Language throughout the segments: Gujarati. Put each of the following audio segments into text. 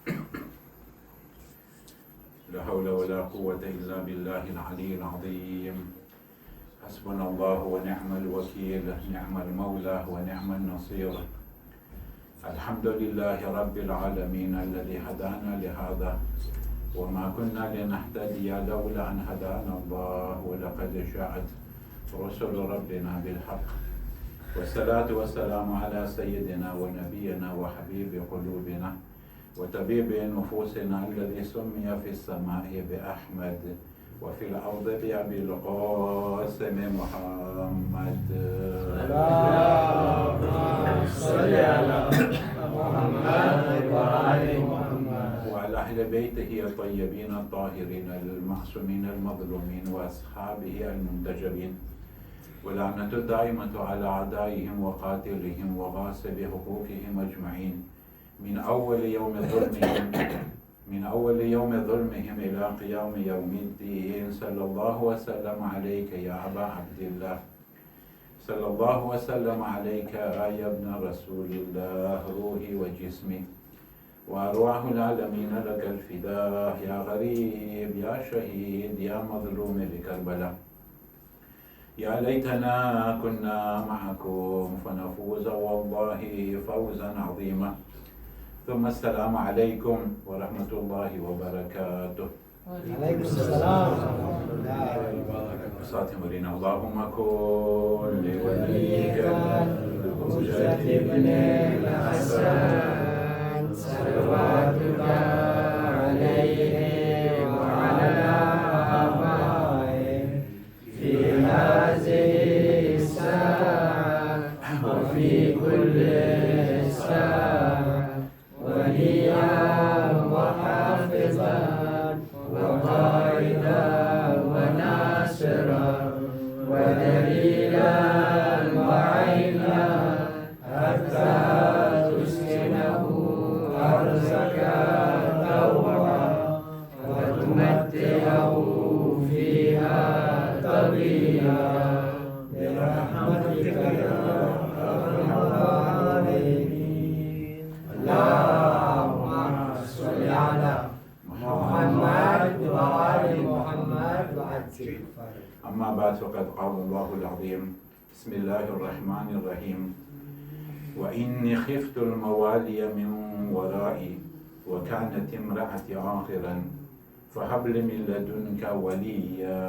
لا حول ولا قوة إلا بالله العلي العظيم. حسبنا الله ونعم الوكيل، نعم المولى ونعم النصير. الحمد لله رب العالمين الذي هدانا لهذا وما كنا لنهتدي لولا أن هدانا الله، ولقد جاءت رسل ربنا بالحق. والصلاة والسلام على سيدنا ونبينا وحبيب قلوبنا وطبيب نفوسنا الذي سمي في السماء بأحمد وفي الأرض بأبي القاسم محمد. اللهم صل على محمد وآل محمد وعلى أهل بيته الطيبين الطاهرين المعصومين المظلومين وأصحابه المنتجبين، ولعنة الدائمة على أعدائهم وقاتلهم وغاصب حقوقهم أجمعين من أول يوم ظلمهم إلى قيام يوم الدين. صلى الله وسلم عليك يا أبا عبد الله، صلى الله وسلم عليك يا ابن رسول الله، روحي وجسمي وأرواح العالمين لك الفداء، يا غريب يا شهيد يا مظلوم بكربلاء. يا ليتنا كنا معكم فنفوز والله فوزا عظيما. ثم السلام عليكم ورحمة الله وبركاته. وعليكم السلام ورحمة الله وبركاته. ساتمرين اللهم كن لوليك الحجة ابن الحسن صلواتك عليه وعلى آبائه في هذه الساعة وفي كل ساعة وليا وحافظا وقائدا وناصرا ودليلا وعينا حتى تسكنه أرزك توبا وتمتعه فيها طويلا برحمتك يا أرحم الراحمين. اللهم صل على محمد وآل محمد وعجل. أما بعد فقد قال الله العظيم بسم الله الرحمن الرحيم وإني خفت الموالي من ورائي وكانت امرأتي عاقرا فهب لي من لدنك وليا.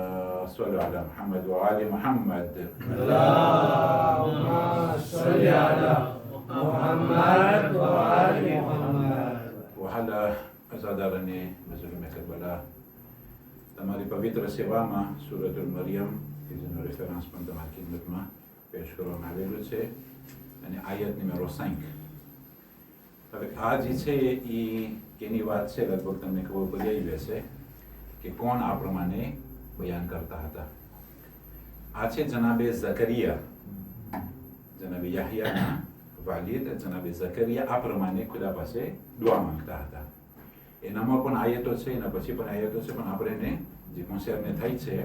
صلوا على محمد وآل محمد. اللهم صل على محمد وآل محمد. وحالا અસાધારણે મઝલૂમે કરબલા તમારી પવિત્ર સેવામાં સૂરતુલ મરિયમ કે જેનો રેફરન્સ પણ તમારી ખિદમતમાં પેશ કરવામાં આવેલું છે અને આયત નંબર 5. હવે આ જે છે એ કેની વાત છે લગભગ તમને ખબર પડી આવી હશે કે કોણ આ પ્રમાણે બયાન કરતા હતા. આ છે જનાબે ઝકરિયા, જનાબે યાહયાના વાલિદ જનાબે ઝકરિયા આ પ્રમાણે ખુદા પાસે દુઆ માંગતા હતા. એનામાં પણ આયતો છે, એના પછી પણ આયતો છે, પણ આપણે એને જે કોન્સેપ્ટને થઈ છે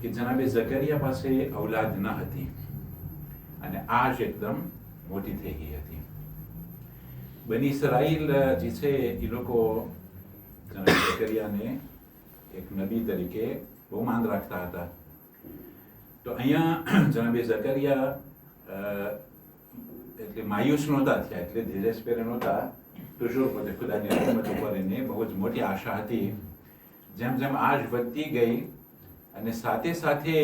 કે જનાબે ઝકરિયા પાસે ઔલાદ ન હતી અને આજ એકદમ મોટી થઈ ગઈ હતી. બની ઇસરાઈલ જે છે એ લોકો જનાબે ઝકરિયાને એક નબી તરીકે બહુ માન રાખતા હતા. તો અહીંયા જનાબે ઝકરિયા એટલે માયુસ નહોતા થયા, એટલે ધીરેસ્પેરે નહોતા. toujours પોતે ખુદાની રહેમત ઉપર એને બહુ જ મોટી આશા હતી. જેમ જેમ આજ વધતી ગઈ અને સાથે સાથે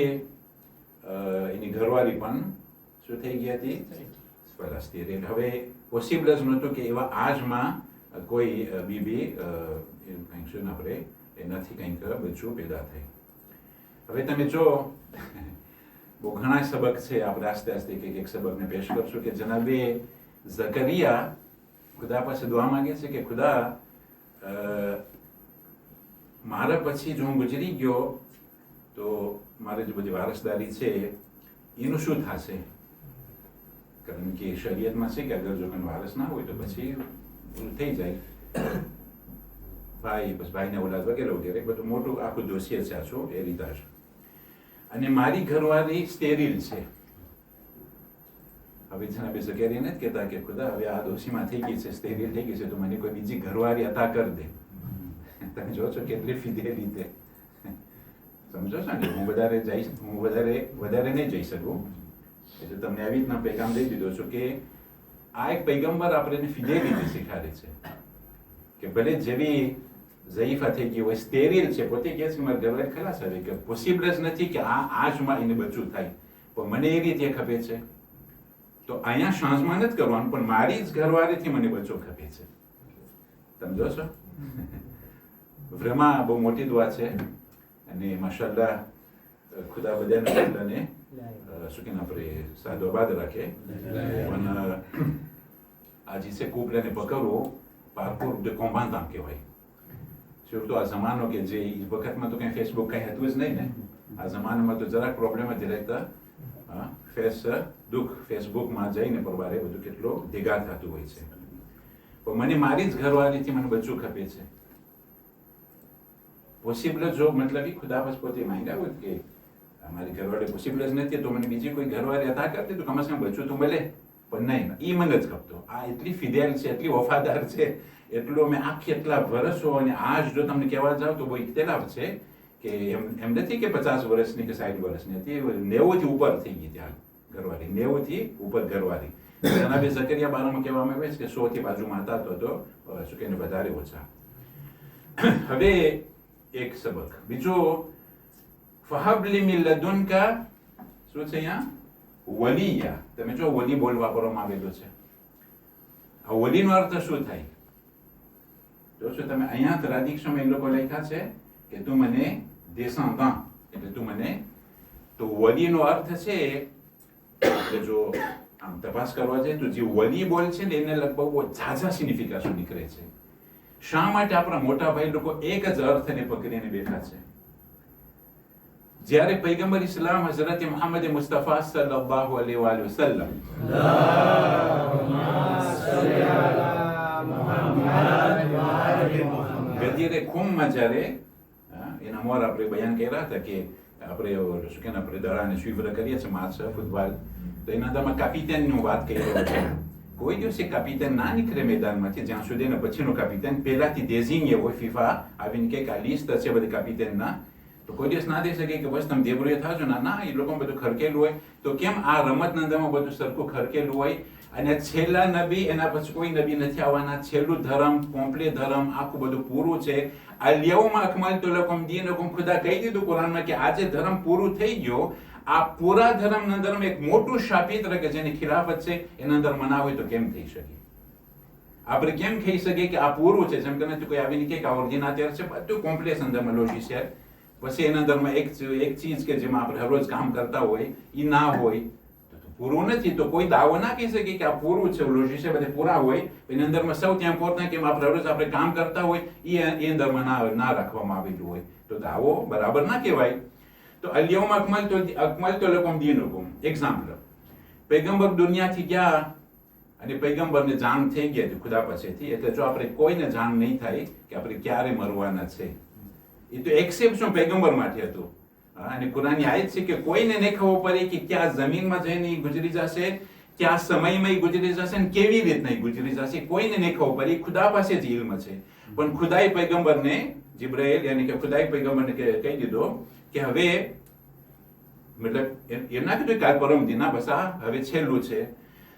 એની ઘરવાળી પણ શું થઈ ગઈ હતી, ફલસ્તીન. એટલે હવે પોસિબલ જ નહોતું કે એવા આજમાં કોઈ બીબી કંઈક શું આપણે એનાથી કંઈક બચ્ચું પેદા થઈ. હવે તમે જો બહુ ઘણા સબક છે, આપણે આસ્તે આસ્તે કંઈક એક સબકને પેશ કરશું કે જનાબે ઝકરિયા ખુદા પાસે દુઆ માંગે છે કે ખુદા મારા પછી જો હું ગુજરી ગયો તો મારે જે બધી વારસદારી છે એનું શું થશે. કારણ કે શરીયતમાં છે કે અગર જો કોઈ વારસ ના હોય તો પછી થઈ જાય ભાઈ, બસ ભાઈને ઓલાદ વગેરે વગેરે બધું મોટું આખું દોષીએ છે આ છો એ રીતે છે. અને મારી ઘરવાળી સ્ટેરિલ છે. હવે જનાબે ઝકરિયા નથી કહેતા કે ખુદા હવે આ ડોશીમાં થઈ ગઈ છે, સ્ટેરિલ થઈ ગઈ છે, તો મને કોઈ બીજી ઘરવાળી અતા કરી દે. તમે જો છો કેટલી ફિદેલી તે, સમજો છો ને? હું વધારે નહીં જઈ શકું, એટલે તમને આવી રીતના પેગામ દઈ દીધો છું કે આ એક પૈગંબર આપણને ફિદેલિટી શીખાડે છે કે ભલે જેવી ઝઈફા થઈ ગઈ હોય, સ્ટેરિલ છે, પોતે કહે છે મારા ઘરવાળી ખલાસ આવે કે પોસિબલ જ નથી કે આ જ માં એને બચ્ચું થાય, પણ મને એ રીતે ખપે છે, તો અહીંયા શાંસમાં નથી કરવાનું, પણ મારી જ ઘરવાળીથી મને બચ્ચો ખપે છે. સમજો છો? વ્રમા બહુ મોટી દુઆ છે અને માશાલ્લાહ ખુદા બધાને શું કે આપણે સાદો બાદ રાખે. પણ આજે છે કુપલાને પકડવો પાર્કોર de combattant કહેવાય. surtout આ જમાનો કે જે એ વખતમાં તો કંઈ ફેસબુક કંઈ હતું જ નહીં ને, આ જમાનામાં તો જરાક પ્રોબ્લેમ જ રહેતા. ફેસબુકમાં જઈને પરવારે બધું કેટલો ભેગા થતું હોય છે. પણ મને મારી જ ઘરવાળીથી મને બચ્ચું ખપે છે. પોસિબલ જો મતલબ ખુદા બસ પોતે માંગ્યા હોય કે અમારી ઘરવાળી પોસિબલ જ નથી, તો મને બીજી કોઈ ઘરવાળી અતા કરતી તો કમ સે કમ બચ્ચું તો મળે. પણ નહીં, એ મને જ ખપતો. આ એટલી ફિદેલ છે, એટલી વફાદાર છે, એટલો મેં આખી એટલા વર્ષો, અને આજ જો તમને કહેવા જાવ તો બહુ ઇખ્તલાફ છે કે એમ નથી કે 50 વર્ષની કે 60 વર્ષની હતી, 90 થી ઉપર થઈ ગઈ ત્યાં ઘરવાળી, 90 થી ઉપર ઘરવાળી. જનાબે ઝકરિયા બારામાં કહેવામાં આવે છે કે 100 થી બાજુમાં હતા તો શું કે વધારે ઓછા. હવે એક સબક બીજો, ફહબલી મિન લદુનકા, શું છે અહીંયા? વલિયા. તમે જો વલી બોલ વાપરવામાં આવેલો છે. આ વલીનો અર્થ શું થાય જોશો તમે? અહીંયા ટ્રાડિક્શનમાં એ લોકો લખ્યા છે કે તું મને descendant, એટલે તું મને, તો વલીનો અર્થ છે કે જો આમ તપાસ કરવા જાય તો જે વલી બોલ છે ને એને લગભગ બહુ ઝાઝા સિગ્નિફિકેશન નીકળે છે. શા માટે આપણા મોટા ભાઈ લોકો એક જ અર્થને પકડીને બેઠા છે? જ્યારે પૈગંબર ઇસ્લામ હઝરત મુહમ્મદ મુસ્તફા સલ્લલ્લાહુ અલૈહિ વસલ્લમ ગદીરે ખુમમાં જ્યારે એના મોર આપણે બયાન કર્યા હતા કે આપણે શું કે આપણે દડાને સ્વીવર કરીએ છીએ માર્ચ ફૂટબોલ, તો એના અંદરમાં કાપિટેનની વાત કરી રહ્યો છે. કોઈ દિવસે કાપિટેન ના નીકળે મેદાનમાંથી જ્યાં સુધી ને પછીનો કાપિટેન પહેલાથી ડેઝિગ્નેટ હોય. ફીફા આવીને કે આ લિસ્ટ છે બધી કાપિટેનના, તો કોઈ દિવસ ના દઈ શકે કે બસ તમે દેબરૂએ થાજો. ના, એ લોકો બધું ખરકેલું હોય. તો કેમ આ રમતના અંદરમાં બધું સરખું ખરકેલું હોય? અને છેલ્લા નબી, એના પછી કોઈ નબી નથી આવવાના, છેલ્લું ધર્મ, કોમ્પ્લેટ ધર્મ, આખું બધું પૂરું છે. અલ-યૌમ અકમલતુ લકુમ દીનકુમ, ખુદા કહી દીધું કુરાનમાં કે આજે ધર્મ પૂરું થઈ ગયો. આ પૂરા ધર્મના અંદરમાં એક મોટું શાપિત્ર કે જેની ખિલાફત છે એના અંદર મના હોય તો કેમ થઈ શકે? આપણે કેમ કહી શકીએ કે આ પૂરું છે? જેમ કે કોઈ આવીને કે આ ઓરિજિનાલ છે, બધું કોમ્પ્લેક્સ અંદરમાં લોજી છે, પછી એના અંદરમાં એક ચીજ કે જેમાં આપણે હરરોજ કામ કરતા હોય એ ના હોય તો પૂરું નથી. તો કોઈ દાવો ના કહી શકે કે આ પૂરું છે, લોજી છે બધે પૂરા હોય, એની અંદરમાં સૌ ત્યાં પહોંચતા કે આપણે હરરોજ આપણે કામ કરતા હોય એ અંદરમાં ના રાખવામાં આવેલું હોય, તો દાવો બરાબર ના કહેવાય. તો અલ-યૌમ અકમલતુ લકુમ દીનકુમ. એક્ઝામ્પલ, પૈગંબર દુનિયાથી ગયા અને પૈગંબરને જાણ થઈ ગઈ હતી ખુદા પાસેથી, એટલે જો આપણે કોઈને જાણ નહીં થાય કે આપણે ક્યારે મરવાના છે, એ તો એક્સેપ્શન પૈગંબર માટે હતું. અને કુરાનની આયત છે કે કોઈને નહીં ખબર પડે કે ક્યાં જમીનમાં જઈને ગુજરી જશે, ક્યાં સમયમાં ગુજરી જશે અને કેવી રીતના ગુજરી જશે, કોઈને નહીં ખબર પડે. ખુદા પાસે જ ઇલ્મ છે. પણ ખુદાઈ પૈગંબરને, જિબ્રાઈલ યાની કે ખુદાઈ પૈગંબરને કહી દીધો કે હવે, મતલબ એમ ના કીધું કાલ પરમ દિના બસ આ હવે છેલ્લું છે.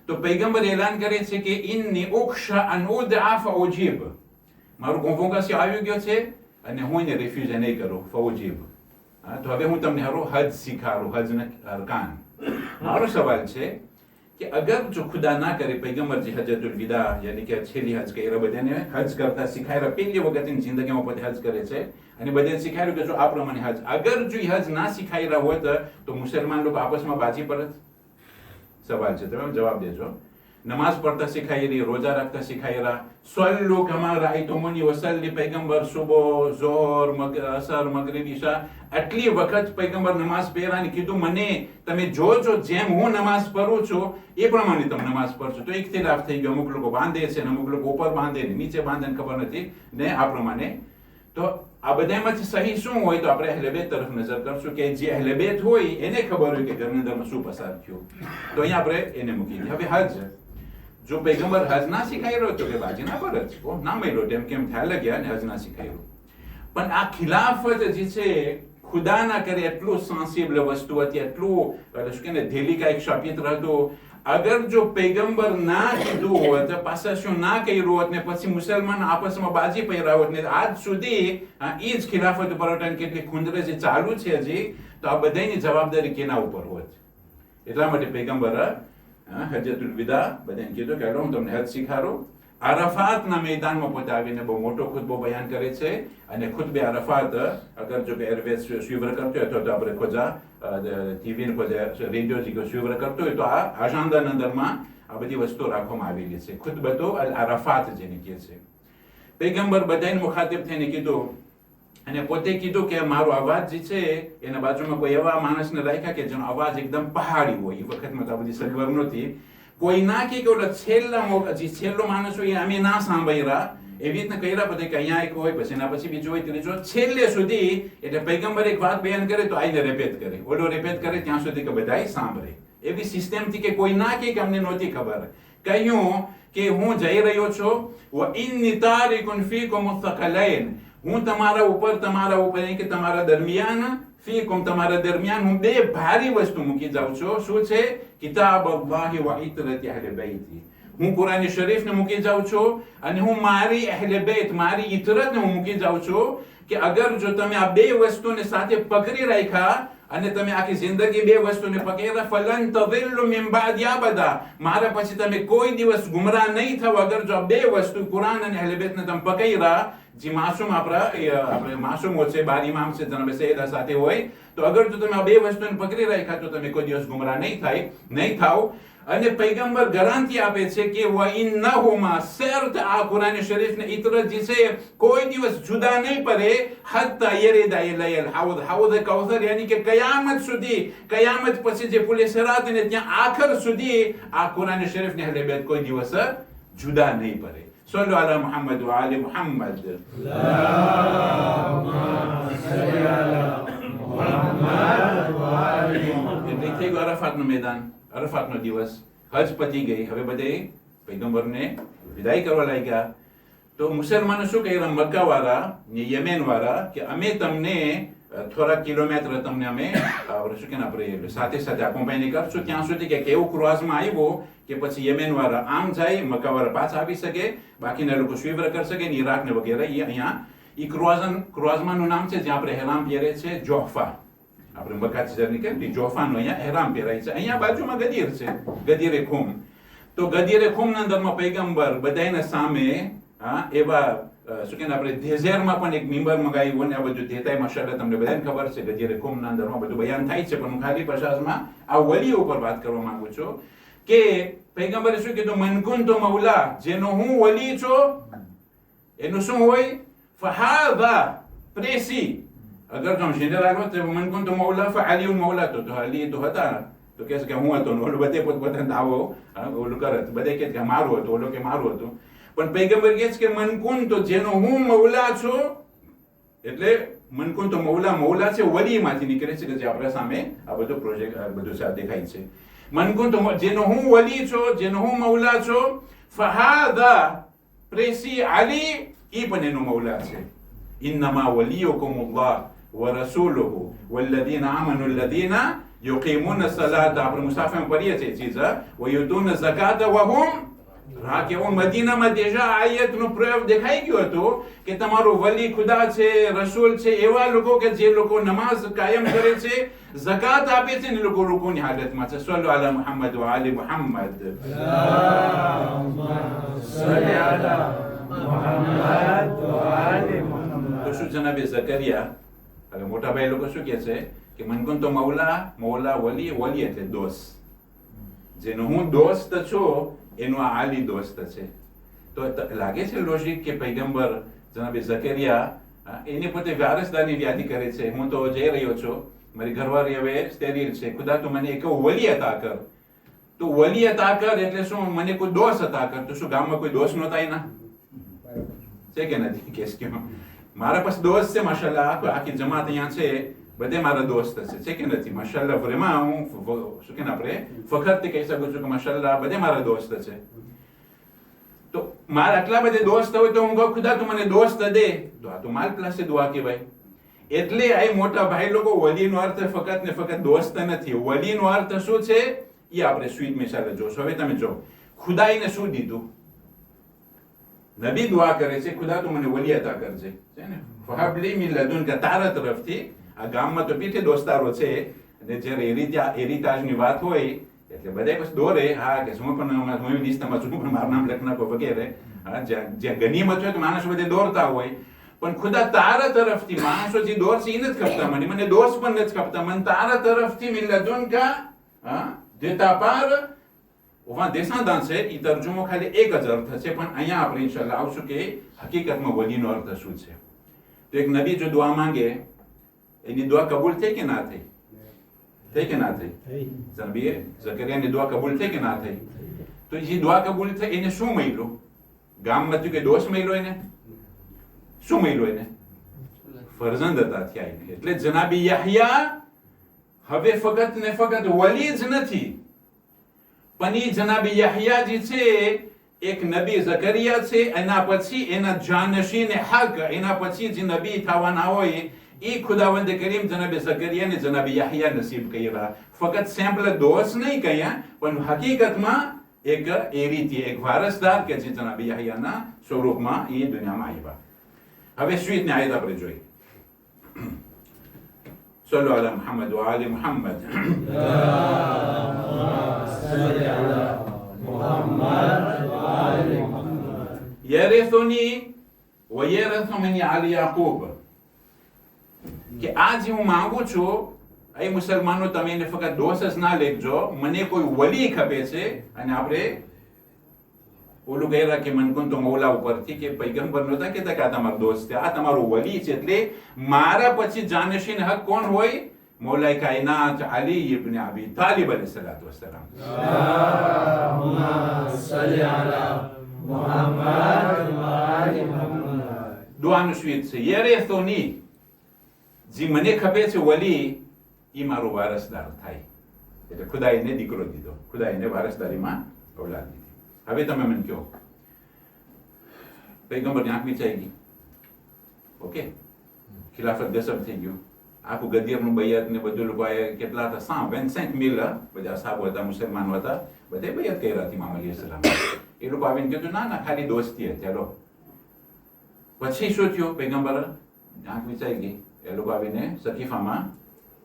તો પૈગંબર એલાન કરે છે કે ઇન્ની ઉખ્શા અન ઉદઆ ફઉજીબ, મારું કોન્વોકેશન આવી ગયો છે અને હું એને રિફ્યુઝ નહીં કરું. ફૌજીબ, તો હવે હું તમને હારું હજ શીખાડું, હજના અરકાન. મારો સવાલ છે કે અગર જો ખુદા ના કરે પૈગંબરજી હજ્જતુલ વિદા યાની કે છેલ્લી હજ કર્યા, બધાને હજ કરતા શીખાયરા, પહેલી વખત એની જિંદગીમાં પોતે હજ કરે છે અને બધાને શીખાયું કે જો આ પ્રમાણે હજ. અગર જો હજ ના શીખાયરા હોય તો મુસલમાન લોકો આપસમાં બાજી પડત? સવાલ છે, તમે જવાબ દેજો. નમાઝ પડતા શીખાયેલી, રોજા રાખતા શીખાયેલા, સલ્લુ કમા રાયતુમુની વસલ્લી, પૈગંબર સુબહ, ઝોહર, અસર, મગરિબ, ઈશા આટલી વખત પૈગંબર નમાઝ પહેરાને કીધું મને તમે જોજો જેમ હું નમાઝ પઢું છું એ પ્રમાણે તમે નમાઝ પઢશો. તો ઇખ્તિલાફ થઈ ગયો, અમુક લોકો બાંધે છે ને અમુક લોકો ઉપર બાંધે ને નીચે બાંધે ને ખબર નથી ને આ પ્રમાણે. તો આ બધામાંથી સહી શું હોય? તો આપણે અહેલે બેત તરફ નજર કરશું કે જે અહેલે બેત હોય એને ખબર હોય કે ઘરની અંદરમાં શું પસાર થયું. તો અહીંયા આપણે એને મૂકી દઈએ. હવે હજ, જો પૈગંબર હજ ના શીખાઈ તો કે બાજીના પર જ ના મળ્યો તેમ કેમ ખ્યાલ લાગ્યા ને હજ ના શીખાયું. પણ આ ખિલાફત જે છે ખુદા ના કરે એટલું સેન્સિબલ વસ્તુ હતી, એટલું શું કે ધેલી કાંઈક ક્ષપિત્ર હતું. અગર જો પૈગંબર ના કીધું હોત, પાછા શું ના કર્યું હોત ને પછી મુસલમાન આપસમાં બાજી પહેર્યા હોત ને આજ સુધી એ જ ખિલાફત પરોટાની કેટલી ખુંદરેજી ચાલુ છે હજી, તો આ બધાની જવાબદારી કેના ઉપર હોત? એટલા માટે પૈગંબર હજ્જતુલ વિદા બધાને કીધું કે હું તમને હજ શીખાડું. અરફાતના મેદાનમાં પોતે આવીને બહુ મોટો ખુતબો બયાન કરે છે. અને ખુતબે અરફાત અગર જો કે એરવેઝ સ્વીવર કરતો હોય તો આપણે ખોજા ટીવી ખોજા રેડિયો જે સ્વીવર કરતો હોય તો આ આશાંદાના અંદરમાં આ બધી વસ્તુઓ રાખવામાં આવેલી છે. ખુતબતો અલ અરફાત જેને કહે છે. પૈગંબર બધાને મુખાતિબ થઈને કીધું અને પોતે કીધું કે મારો અવાજ જે છે એના બાજુમાં કોઈ એવા માણસને રાખ્યા કે જેનો અવાજ એકદમ પહાડી હોય. એ વખતમાં તો આ બધી સગવડ નહોતી. કોઈ ના કે ઓલો છેલ્લો માણસ હોય અમે ના સાંભળ્યા એવી રીતના કર્યા પછી કે અહીંયા એક હોય પછી એના પછી બીજો હોય ત્રીજો છેલ્લે સુધી. એટલે પૈગંબર એક વાત બયાન કરે તો આઈને રેપેટ કરે, ઓલો રેપેટ કરે ત્યાં સુધી કે બધાય સાંભળે. એવી સિસ્ટમથી કે કોઈ ના કે અમને નહોતી ખબર. કહ્યું કે હું જઈ રહ્યો છું, વ ઇન્ની તારિકુન ફીકુમ થકલૈન, હું તમારા ઉપર કે તમારા દરમિયાન ફીકુમ તમારા દરમિયાન હું બે ભારી વસ્તુ મૂકી જાઉં છું. શું છે? કિતાબ અલ્લાહ વ ઇત્રતી અહલે બૈતી. હું કુરાન શરીફને મૂકી જાઉં છું અને હું મારી અહલે બૈત મારી ઇતરતને હું મૂકી જાઉં છું કે અગર જો તમે આ બે વસ્તુને સાથે પકડી રાખ્યા અને તમે આખી જિંદગી બે વસ્તુને પકડ્યા, ફલન તદિલ્લુ મિન બાદી અબદા, મારા પછી તમે કોઈ દિવસ ગુમરાહ નહીં થાવ. અગર જો આ બે વસ્તુ કુરાન અને અહલે બૈતને તમે પકડ્યા, જે માસૂમ આપણે માસૂમ છે, બાર ઇમામ છે, જનાબે સૈયદા સાથે હોય, તો અગર જો તમે આ બે વસ્તુને પકડી રાખ્યા તો તમે કોઈ દિવસ ગુમરાહ નહીં થાવ. અને પૈગંબર ગેરંટી આપે છે કે વ ઇન્નહુમા સર્ત આ કુરાન શરીફ ને ઇતરત જે છે કોઈ દિવસ જુદા નહીં પડે હત્તા યરિદા ઇલૈલ હાઉદ. હાઉદ કૌસર યાની કે કયામત સુધી, કયામત પછી જે પુલે સિરાત ને ત્યાં આખર સુધી આ કુરાન શરીફ ને અહલે બેત કોઈ દિવસ જુદા નહીં પડે. સલ્લુ અલા મુહમ્મદ વ આલી મુહમ્મદ. અલ્લાહુમ્મા સલ્લી અલા મુહમ્મદ વ આલી મુહમ્મદ. એટલે થઈ ગયું અરફાતનું મેદાન, અરફાતનો દિવસ, હજ પતી ગઈ. હવે બધે પૈગંબરને વિદાય કરવા લાગ્યા. તો મુસલમાનો શું કહ્યું? મક્કા વાળા ને યમેન વાળા કે અમે તમને થોડા કિલોમીટર તમને અમે શું કે આપણે સાથે સાથે અકોમ્પાઈની કરશું ત્યાં સુધી કે કેવું ક્રોઝમાં આવ્યો કે પછી યમેન વાળા આમ જાય, મક્કા વાળા પાછા આવી શકે, બાકીના લોકો સ્વીવર કરી શકે ને ઈરાક ને વગેરે. એ અહીંયા ઈ ક્રોઝમાનું નામ છે જ્યાં આપણે હેરામ પહેરે છે જોહફા. આપણે મક્કાથી જર્ની કરી જોફાનો અહીંયા હેરામ પહેરાય છે. અહીંયા બાજુમાં ગદીર છે, ગદીરે ખુમ. તો ગદીરે ખુમના અંદરમાં પૈગંબર બધાયના સામે એવા શું કે આપણે ધેઝેરમાં પણ એક મિંબર મંગાવ્યું ને આ બધું દેતાય માશાઅલ્લાહ તમને બધાને ખબર છે. ગદીરે ખુમના અંદરમાં બધું બયાન થાય છે, પણ હું ખાલી પચાસમાં આ વલી ઉપર વાત કરવા માંગુ છું કે પૈગંબરે શું કીધું? મન કુંતુ મૌલા, જેનો હું વલી છું એનું શું હોય? ફહાદા પ્રેસી. અગર જો જનરલ હોત તો મન કોણ તો મૌલા ફઅલી મૌલા તો અલી તો હતા તો કહે કે હું હતો, ઓલો બધે પોતપોતાનો દાવો ઓલું કરે, બધે કહે કે મારું હતું, ઓલો કે મારું હતું. પણ પૈગંબર કહે છે કે મન કોણ તો જેનો હું મૌલા છું, એટલે મન કોણ તો મૌલા છે વલીમાંથી નીકળે છે કે જે આપણા સામે આ બધો પ્રોજેક્ટ બધું સાથે દેખાય છે. મન કોણ તો જેનો હું વલી છું, જેનો હું મૌલા છું, ફહાદા પ્રેસી અલી, ઈ પણ એનો મૌલા છે. ઇન્નમા વલિયુકુમુલ્લાહ ورسوله والذين آمنوا الذين يقيمون الصلاة આપણે મુસાફિરમાં પડીએ છીએ ચીજ ويؤتون الزكاة وهم રાકિઉન. મદીનામાં દેજા આયતનો પ્રયોગ દેખાઈ ગયો હતો કે તમારો વલી ખુદા છે, રસૂલ છે, એવા લોકો કે જે લોકો નમાઝ કાયમ કરે છે, ઝકાત આપે છે ને લોકો રૂકુની હાલતમાં છે. સલ્લુ અલા મુહમ્મદ વ આલી મુહમ્મદ. અલ્લાહુમ્મા સલ્લી અલા મુહમ્મદ વ આલી મુહમ્મદ. તો શું જનાબે ઝકરિયા હવે મોટા ભાઈ લોકો શું કહે છે કે મનકુન તો મૌલા વલી એટલે દોસ્ત. જેનો હું દોસ્ત છું એનો આ આલી દોસ્ત છે. તો લાગે છે લોજિક કે પૈગંબર જનાબે ઝકરિયા એની પોતે વારસદારની વ્યાધિ કરે છે. હું તો જઈ રહ્યો છું, મારી ઘરવાળી હવે સ્ટેરીલ છે, ખુદા તું મને એક વલી અતા કર. તો વલી અતા કર એટલે શું? મને કોઈ દોસ્ત અતા કર. તો શું ગામમાં કોઈ દોસ્ત નહોતા એના? છે કે નથી? કેસ કેમ મારા પાસે દોસ્ત છે માશાલ્લાહ, આખી જમાત અહીંયા છે, બધે મારા દોસ્ત છે કે નથી? માશાલ્લાહ vraiment હું શું કે આપણે ફખરથી કહી શકું છું કે માશાલ્લાહ બધે મારા દોસ્ત છે. તો મારા આટલા બધા દોસ્ત હોય તો હું કહું ખુદા તું મને દોસ્ત દે, તો આ તો માલ પાસે દુઆ કહેવાય. એટલે આ મોટા ભાઈ લોકો વલીનો અર્થ ફક્ત ને ફક્ત દોસ્ત નથી. વલીનો અર્થ શું છે એ આપણે સ્વીટ મિસાલે જોશો. હવે તમે જો ખુદાઈને શું દીધું? નબી દુઆ કરે છે, ખુદા તું મને વલી અતા કરજે, છે ને? ફહબલી મિન લદુનકા, તારા તરફથી. આ ગામમાં તો પીઠે દોસ્તારો છે, અને જ્યારે એરિતાજની વાત હોય એટલે બધા પછી દોરે, હા કે હું પણ હું લિસ્ટમાં છું, પણ મારું નામ લખી નાખો વગેરે. હા, જ્યાં ગનીમત હોય તો માણસો બધે દોરતા હોય, પણ ખુદા તારા તરફથી માણસો જે દોરશે એ નથી ખપતા મને દોષ પણ નથી ખપતા, મને તારા તરફથી મિન લદુનકા, હા, દેતા પાર વહાં દેશાદાન છે. એ તર્જુમો ખાલી એક જ અર્થ છે, પણ અહીંયા આપણે ઇન્શાલ્લાહ આવશું કે હકીકતમાં વલીનો અર્થ શું છે. તો એક નબી જો દુઆ માંગે, એની દુઆ કબૂલ થઈ કે ના થઈ? થઈ કે ના થઈ? નબી ઝકરિયાની દુઆ કબૂલ થઈ કે ના થઈ? તો એ દુઆ કબૂલ થઈ એને શું મળ્યું? ગામમાં કે દોષ મળ્યો એને? શું મળ્યું એને? ફરજંદ હતા થયા એને. એટલે જનાબી યાહ્યા હવે ફક્ત ને ફક્ત વલી જ નથી, પણ એ જનાબી યાહ્યા જે છે એક નબી ઝકરિયા છે, એના પછી એના જાનશીન હક, એના પછી જે નબી થવાના હોય એ ખુદાવંદ કરીમ જનાબી ઝકરિયાને જનાબી યાહ્યા નસીબ કર્યા. ફક્ત સેમ્પલ દોષ નહીં કહ્યા, પણ હકીકતમાં એક એ રીતે એક વારસદાર કે જે જનાબી યાહ્યાના સ્વરૂપમાં એ દુનિયામાં આવ્યા. હવે સ્વીટની આયત આપણે જોઈએ. સલ્લુ અલા મુહમ્મદ વ આલી મુહમ્મદ. યરિથુની વ યરિથુ મિન આલી યાકૂબ, કે આ જે હું માંગુ છું એ મુસલમાનો તમે એને ફક્ત દોષ જ ના લેખજો, મને કોઈ વલી ખપે છે. અને આપણે ઓલું કહેલા કે મન કુન તો મૌલા ઉપરથી કે પૈગંબર નહોતા કહેતા કે આ તમારો દોસ્ત છે, આ તમારો વલી છે. એટલે મારા પછી જાનશીન હક કોણ હોય? મૌલાએ કાયનાત અલી ઇબ્ન અબી તાલિબ અલૈહિસ્સલાતુ વસ્સલામ. અલ્લાહુમ્મા સલ્લી અલા મુહમ્મદ વ આલી મુહમ્મદ. દુઆનું સ્વીટ છે યરિથુની, જે મને ખપે છે વલી, એ મારો વારસદાર થાય. એટલે ખુદાઈને દીકરો દીધો, ખુદાઈને વારસદારીમાં ઔલાદ દીધી. હવે તમે મને કહો, પૈગંબરની આંખ વિચાઈ ગઈ, ઓકે, ખિલાફત ગસબ થઈ ગયું, આખું ગદીરનું બૈયત ને બધું લોકો કેટલા હતા? 125,000 બધા સાહેબો હતા, મુસલમાનો હતા, બધે બૈયત કર્યા હતી ઇમામ અલી સલામ. એ લોકો આવીને કીધું ના ના ખાલી દોસ્તી હતી, ચાલો. પછી શું થયું? પૈગંબર આંખ વિચાઈ ગઈ, એ લોકો આવીને સકીફામાં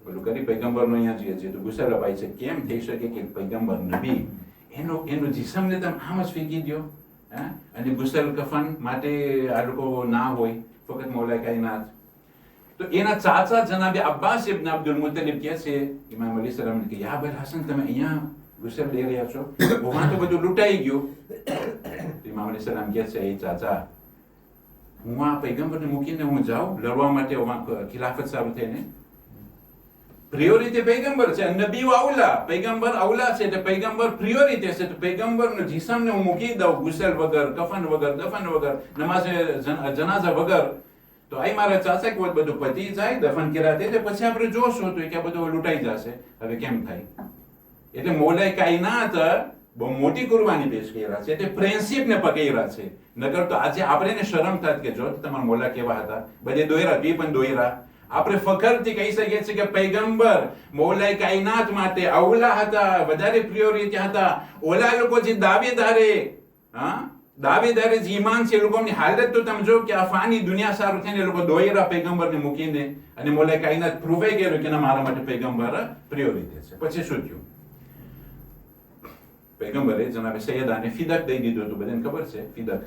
પેલું કરી પૈગંબરનો અહીંયા જે તો ગુસ્સેલા ભાઈ છે, કેમ થઈ શકે કે પૈગંબર નબી એનું જીસમને તમે આમ જ ફેંકી દો, અને ગુસલ કફન માટે આ લોકો ના હોય, ફક્ત મૌલા કાયનાત. તો એના ચાચા જનાબે અબ્બાસ ઇબ્ન અબ્દુલ મુત્તલિબ કહે છે ઇમામ અલી સલામ કે યા અબલ હસન તમે અહીંયા ગુસલ લઈ રહ્યા છો, વહાં તો બધું લૂંટાઈ ગયું. તો ઇમામ અલી સલામ કહે છે એ ચાચા, હું આ પૈગંબરને મૂકીને હું જાઉં લડવા માટે ખિલાફત સારું થઈને? પ્રિયોરિટી પૈગંબર છે, નબી અવલા, પૈગંબર અવલા છે, એટલે પૈગંબર પ્રિયોરિટી છે. તો પૈગંબરનું જીસમને હું મૂકી દઉં ગુસલ વગર, કફન વગર, દફન વગર, નમાઝે જનાઝા વગર, તો આ મારા ચાચા કે બધું પતી જાય, દફન કર્યા તે પછી આપણે જોશું તો કે બધું લૂંટાઈ જશે. હવે કેમ થાય? એટલે મૌલાએ કાયનાત બહુ મોટી કુરબાની પેશ કર્યા છે, એટલે પ્રિન્સિપને પકડ્યા છે. નકર તો આજે આપણે ને શરમ થાત કે જો તમારા મૌલા કેવા હતા, બધે દોયરા, બી પણ દોયરા. આપણે ફખરથી કહી શકીએ છીએ કે પૈગંબર મૌલાએ કાયનાત માટે અવલા હતા, વધારે પ્રિયોરિટી હતા. ઓલા લોકો જે દાવેદારે, દાવેદારે જે ઈમાન છે, એ લોકોની હાલત તો તમે જો કે આ ફાની દુનિયા સારું થઈને એ લોકો દોયરા પૈગંબરને મૂકીને, અને મૌલાએ કાયનાત પ્રૂવ કર્યું કે ના મારા માટે પૈગંબર પ્રિયોરિટી છે. પછી શું થયું? પૈગંબરે જનાબે સૈયદાને ફિદક દઈ દીધું હતું, બધાને ખબર છે ફિદક.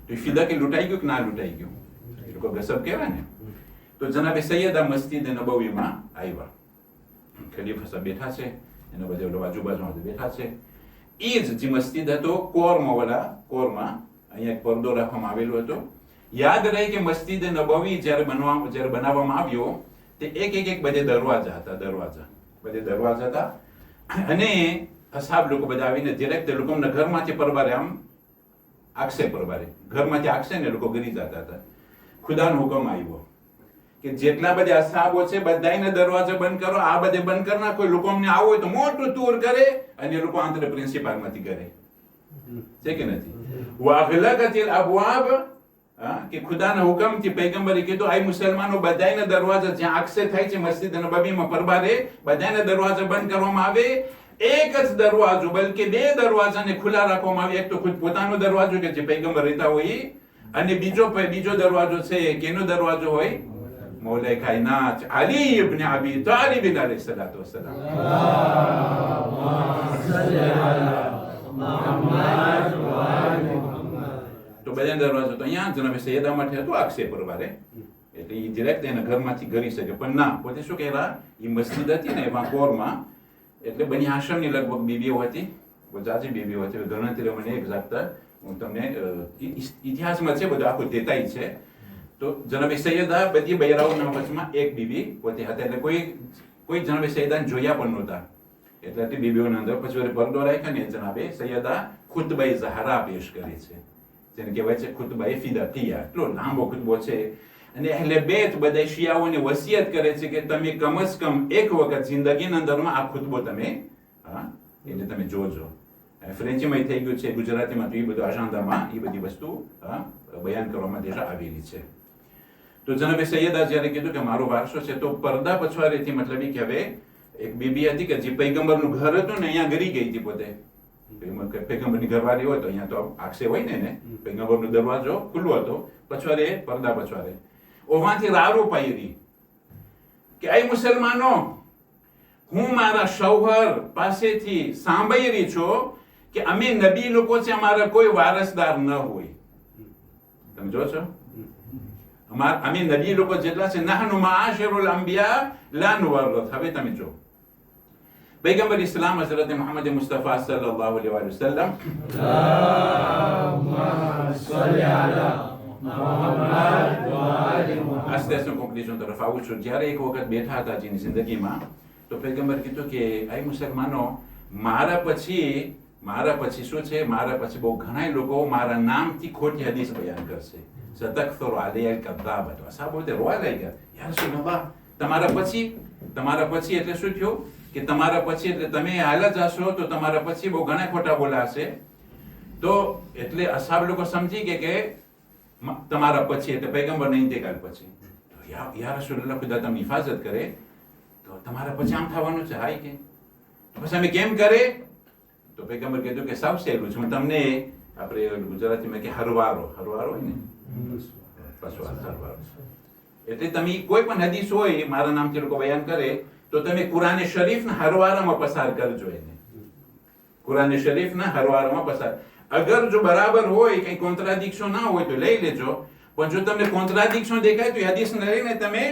તો ફિદક એ લૂંટાઈ ગયું કે ના લૂંટાઈ ગયું? એ લોકો ગસબ કહેવાય ને. તો જનાબે સૈયદા મસ્જિદ નબવીમાં આવ્યા, ખલીફા સાહેબ બેઠા છે, એના બધા આજુબાજુમાં બેઠા છે. એ જ જે મસ્જિદ હતો કોરમાં અહીંયા એક પડદો રાખવામાં આવેલો હતો. યાદ રહે કે મસ્જિદ નબવી જ્યારે બનાવવામાં આવ્યો તે એક બધે દરવાજા હતા, અને અસાબ લોકો બધા આવીને ડિરેક્ટ લોકોના ઘરમાંથી પરબારે આમ આગશે, ઘરમાંથી આગશે ને લોકો ગરી જતા હતા. ખુદાનો હુકમ આવ્યો કે જેટલા બધા અસહાબો છે બધાયને દરવાજા બંધ કરો, આ બધે બંધ કરી નાખો. લોકો અમને આવું હોય તો મોટું ટૂર કરે અને લોકો આંતરે પ્રિન્સિપાલમાંથી કરે છે કે નથી. વાગલગતિલ અબવાબ, કે ખુદાના હુકમથી પૈગંબરે કીધું આ મુસલમાનો બધાયના દરવાજા જ્યાં અક્ષય થાય છે મસ્જિદ નબવીમાં પરબારે બધાયના દરવાજા બંધ કરવામાં આવે. એક જ દરવાજો બલકે બે દરવાજાને ખુલ્લા રાખવામાં આવે. એક તો ખુદ પોતાનો દરવાજો કે જે પૈગંબર રહેતા હોય, અને બીજો દરવાજો છે કેનો દરવાજો હોય? મૌલાએ કાયનાત અલી ઇબ્ન અબી તાલિબ અલૈહિ સલાતુ વસલામ. તો બધા દરવાજો તો અહીંયા જનાબે સૈયદા માટે હતો અક્ષય પરવારે, એટલે એ ડિરેક્ટ એના ઘરમાંથી કરી શકે. પણ ના, પોતે શું કહેલા, એ મસ્જિદ હતી ને એમાં કોરમાં, એટલે બની હાશમની લગભગ બીબીઓ હતી, જાજી બીબીઓ હતી. ગણતરી મને એક્ઝેક્ટ હું તમને ઇતિહાસમાં છે બધું આખું દેતાય છે. તો જનાબે સૈયદા બધી બૈરાઓના વચમાં એક બીબી પોતે હતા, એટલે કોઈ જનાબે સૈયદાને જોયા પણ નહોતા. એટલે તે બીબીઓના અંદર પછી પરદો રાખ્યો ને જનાબે સૈયદા ખુતબાઈ ઝહરા પેશ કરી છે, જેને કહેવાય છે ખુતબાઈ ફિદાતિયા. એટલો લાંબો ખુતબો છે. અને અહેલે બેત બધા શિયાઓને વસિયત કરે છે કે તમે કમસ કમ એક વખત જિંદગીના અંદરમાં આ ખુતબો તમે એટલે તમે જોજો. ફ્રેન્ચીમાં થઈ ગયું છે, ગુજરાતીમાં તો એ બધું અજાંદામાં એ બધી વસ્તુ બયાન કરવા માટે આવેલી છે. તો જનાબે સૈયદા જ્યારે કીધું કે મારો વારસો છે, તો પડદા પછવાડેથી મતલબ કે હવે એક બીબી હતી કે જે પૈગંબરનું ઘર હતું ને અહીંયા ગરી ગઈ હતી પોતે. પૈગંબરની ઘરવાળી હોય તો અહીંયા તો આક્ષેપ હોય ને, પૈગંબરનો દરવાજો ખુલ્લો હતો, પછવાડે પડદા પછવાડે. ઓવાથી રારો પાયરી કે આ મુસલમાનો, હું મારા શૌહર પાસેથી સાંભળી રહી છું કે અમે નબી લોકો છે, અમારા કોઈ વારસદાર ન હોય. તમે જો છો, અમે નબી લોકો જેટલા છે, નહનુ માશિરુલ અંબિયા લા નુવર્રથ. હવે તમે જો પૈગંબર ઇસ્લામ હઝરત મુહમ્મદ મુસ્તફા સલ્લલ્લાહુ અલૈહિ વસલ્લમ, અલ્લાહુમ્મા સલ્લી અલા મુહમ્મદ વ આલી મુહમ્મદ. આસ્તે કોન્ક્લુઝન તરફ આવું છું. જ્યારે એક વખત બેઠા હતા જેની જિંદગીમાં, તો પૈગંબર કીધું કે આ મુસલમાનો, મારા પછી શું છે, મારા પછી બહુ ઘણા લોકો મારા નામથી ખોટી હદીસ બયાન કરશે. સતકસરુ અલૈયલ કઝાબત. સાહેબ બોલતે રોવા લાગ્યા, યા રસૂલલ્લાહ, તમારા પછી એટલે શું થયું કે તમારા પછી એટલે તમે હાલ જ હશો, તો તમારા પછી બહુ ઘણા ખોટા બોલાશે. તો એટલે અસાબ લોકો સમજી કે તમારા પછી એટલે પૈગંબરના ઇન્તેકાલ પછી. યા રસૂલલ્લાહ, ખુદા તમને હિફાજત કરે, તો તમારા પછી આમ થવાનું છે. હાય કે પછી અમે કેમ કરે? તો પૈગંબર કીધું કે સૌ સહેલું છે, હું તમને આપણે ગુજરાતીમાં કે હરવારો હોય ને, એટલે તમે કોઈ પણ હદીસ હોય મારા નામથી લોકો બયાન કરે, તો તમે કુરાને શરીફના હરવારામાં પસાર કરજો એને. કુરાને શરીફના હરવારામાં પસાર. અગર જો બરાબર હોય, કઈ કોન્ટ્રાડિક્શન ના હોય તો લઈ લેજો, પણ જો તમને કોન્ટ્રાડિક્શન દેખાય તો એ હદીસને લઈને તમે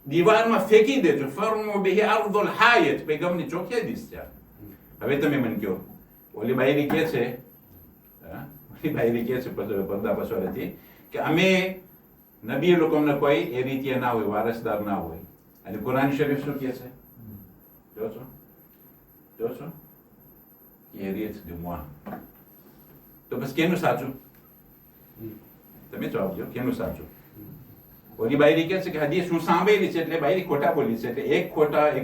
દીવારમાં ફેંકી દેજો. ફરમુ બિહી અર્દુલ હાયત, પૈગંબરની ચોખ્ખી હદીસ છે. હવે તમે મને કહો, ઓલી બાયરી કે છે પડદા પછવાડેથી કે અમે નબી લોકોને કોઈ એ રીતે ના હોય, વારસદાર ના હોય. અને કુરાન શરીફ શું કહે છે? જો છો એ રીત દુમવા. તો બસ કેનું સાચું? તમે જવાબ દો, કેનું સાચું? ઓલી બાયરી કે છે કે હદીસ હું સાંભળેલી છે, એટલે બાયરી ખોટા બોલી છે. એટલે એક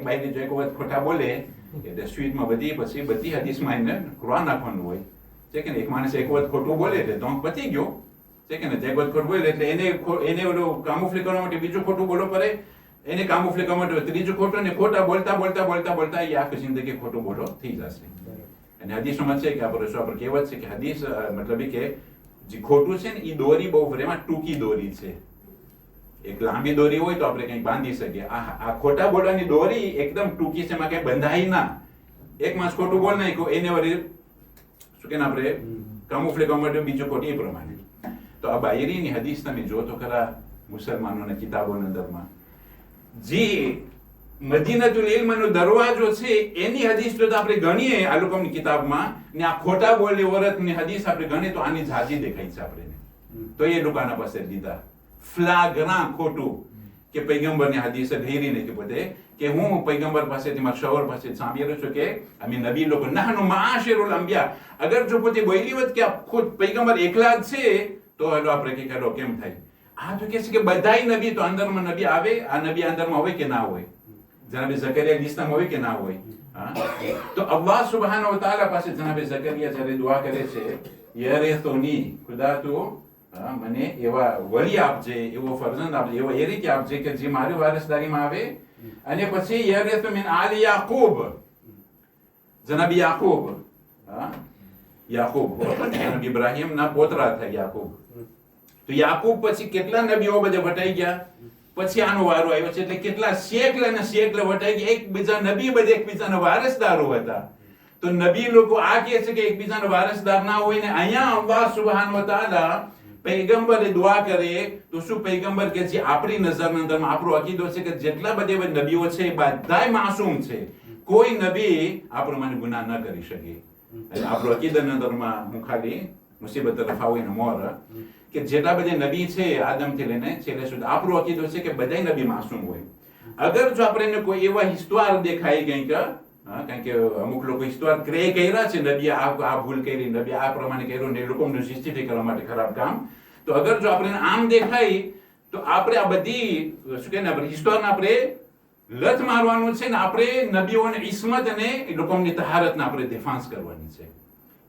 બાયરી જો એક વખત ખોટા બોલે એટલે સ્વીટમાં બધી હદીસમાં એને કુરાન નાખવાનું હોય છે કે એક માણસ એક વખત ખોટું બોલે એટલે તો પતી ગયો છે કે એક વખત ખોટું બોલે એટલે એને ઓલું કામુફલી કરવા માટે બીજું ખોટું બોલવું પડે, એને કામુફલી કરવા માટે ત્રીજું ખોટું, ને ખોટા બોલતા એ આખી જિંદગી ખોટું બોલો થઈ જશે. અને હદીસોમાં છે કે આપણે કહેવત છે કે હદીસ મતલબ કે જે ખોટું છે ને એ દોરી બહુ એમાં ટૂંકી દોરી છે. એક લાંબી દોરી હોય તો આપણે કંઈક બાંધી શકીએ. આ ખોટા બોલવાની દોરી એકદમ ટૂંકી છે, એમાં કઈ બંધાય ના. એક માણસ ખોટું બોલ નાખ્યું, એને વળી શું કે આપણે કામુફલી કરવા માટે બીજું ખોટી એ પ્રમાણે. તો આ બાયરીની હદીસ તમે જો તો ખરા મુસલમાનોના કિતાબોના અંદરમાં જે મદીનતુલ ઇલ્મનો દરવાજો છે એની હદીસ જો આપણે ગણીએ આ લોકોની કિતાબમાં, ને આ ખોટા બોલની ઓરતની હદીસ આપણે ગણીએ તો આની ઝાજી દેખાય છે આપણને. તો એ લોકો આના પાસે લીધા ફ્લાગ્રાં ખોટું કે પૈગંબરની હદીસ ઘેરી નથી પોતે કે હું પૈગંબર પાસેથી મારા શૌહર પાસે સાંભળ્યું છું કે અમે નબી લોકો નહનુ માશિરુલ અંબિયા. અગર જો પોતે બોલી હોત કે ખુદ પૈગંબર એકલા જ છે તો હેલો આપણે કે હેલો કેમ થાય. આ તો કહે છે કે બધાય નબી તો અંદરમાં નબી આવે, આ નબી અંદરમાં હોય કે ના હોય? જનાબે ઝકરિયા લિસ્ટમાં હોય કે ના હોય? તો અલ્લાહ સુબ્હાનહુ વ તઆલા પાસે જનાબે ઝકરિયા જ્યારે દુઆ કરે છે, યરિથુની, ખુદા તું મને એવા વલી આપજે, એવો ફરજંદ આપજે, એવો એ રીતે આપજે કે જે મારી વારસદારીમાં આવે. અને પછી યરિથુ મિન આલી યાકૂબ, જનાબી યાકૂબ, યાકૂબ જનાબી ઇબ્રાહીમના પોતરા થાય યાકૂબ. તો યાકૂબ પછી કેટલા નબીઓ બધે વટાઈ ગયા, પછી આનો વારો આવ્યો છે. એટલે કેટલા શેકલા ને શેકલા વટાઈ ગયા. એકબીજા નબી બધે એકબીજાના વારસદારો હતા. તો નબી લોકો આ કહે છે કે એકબીજાના વારસદાર ના હોય ને અહીંયા અલ્લાહ સુબ્હાનહુ વ તઆલા પૈગંબરે દુઆ કરે તો શું પૈગંબર કે જે આપણી નજરના અંદરમાં આપણો અકીદો છે કે જેટલા બધા નબીઓ છે એ બધાય માસૂમ છે. કોઈ નબી આ પ્રમાણે ગુનાહ ન કરી શકે. આપણો અકીદાના અંદરમાં હું ખાલી મુસીબત તરફ આવીને મોર કે જેટલા બધા નબી છે આદમથી લઈને છેલ્લે સુધી આપણો અકીદો છે કે બધાય નબી માસૂમ હોય. અગર જો આપણે કોઈ એવા હિસ્તવાર દેખાય કંઈક, કારણ કે અમુક લોકો હિસ્તવાર ક્રિયા કર્યા છે, નબી આ ભૂલ કરી, નબી આ પ્રમાણે કર્યું ને એ લોકોને જસ્ટિફાઈ કરવા માટે ખરાબ કામ, તો અગર જો આપણે આમ દેખાય તો આપણે આ બધી શું કહે ને હિસ્તવારના આપણે લત મારવાનું છે ને આપણે નબીઓને ઇસ્મત અને એ લોકોની તહારતને આપણે ડિફાન્સ કરવાની છે.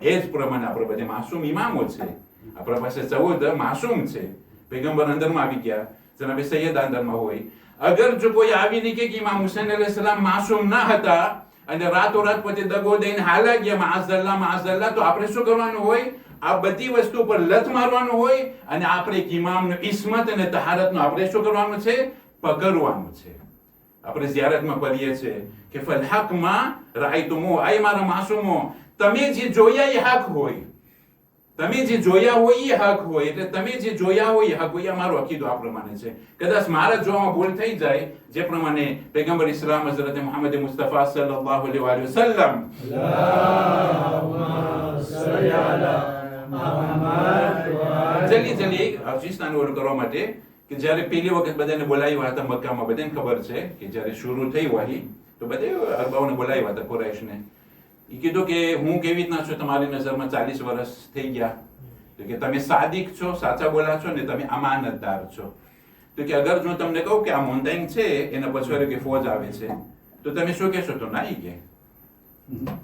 એ જ પ્રમાણે આપણે બધે માસૂમ ઇમામો છે. આપણા પાસે 14 માસૂમ છે. પૈગંબર અંદરમાં આવી ગયા, જનાબે સૈયદ અંદરમાં હોય. અગર જો કોઈ આવીને કે ઇમામ હુસૈન અલૈહિસ સલામ માસૂમ ના હતા અને રાતોરાત પછી દગો દઈને હાલા ગયા માઅઝલ્લાહ, તો આપણે શું કરવાનું હોય? આ બધી વસ્તુ પર લત મારવાનું હોય અને આપણે ઇમામનો ઇસ્મત અને તહારતનો આપણે શું કરવાનું છે? પકડવાનું છે. આપણે ઝિયારતમાં પઢીએ છીએ કે ફલ હકમાં રાયતુમુ, આય મારા માસૂમો, તમે જે જોયા એ હક હોય, તમે જે જોયા હોય એ હક હોય. એટલે તમે જે જોયા હોય એ હક હોય. અમારો અકીદો આ પ્રમાણે છે. કદાચ મારા જોવામાં ભૂલ થઈ જાય, જે પ્રમાણે પૈગંબર ઇસ્લામ હઝરત મુહમ્મદ મુસ્તફા સલ્લલ્લાહુ અલૈહિ વસલ્લમ જલ્દી ચીસ્તાને ઓલું કરવા માટે કે જ્યારે પહેલી વખત બધાને બોલાવ્યા હતા મક્કામાં, બધાને ખબર છે કે જ્યારે શરૂ થઈ વાહી તો બધે અરબાઓને બોલાવ્યા હતા કુરૈશને. એ કીધું કે હું કેવી રીતના છું તમારી નજરમાં? 40 વર્ષ થઈ ગયા. તો કે તમે સાદિક છો, સાચા બોલા છો ને તમે અમાનતદાર છો. તો કે અગર જો તમને કહું કે આ મોન્ટાઈન છે એના પછવાડે કે ફોજ આવે છે તો તમે શું કહેશો? તો ના કે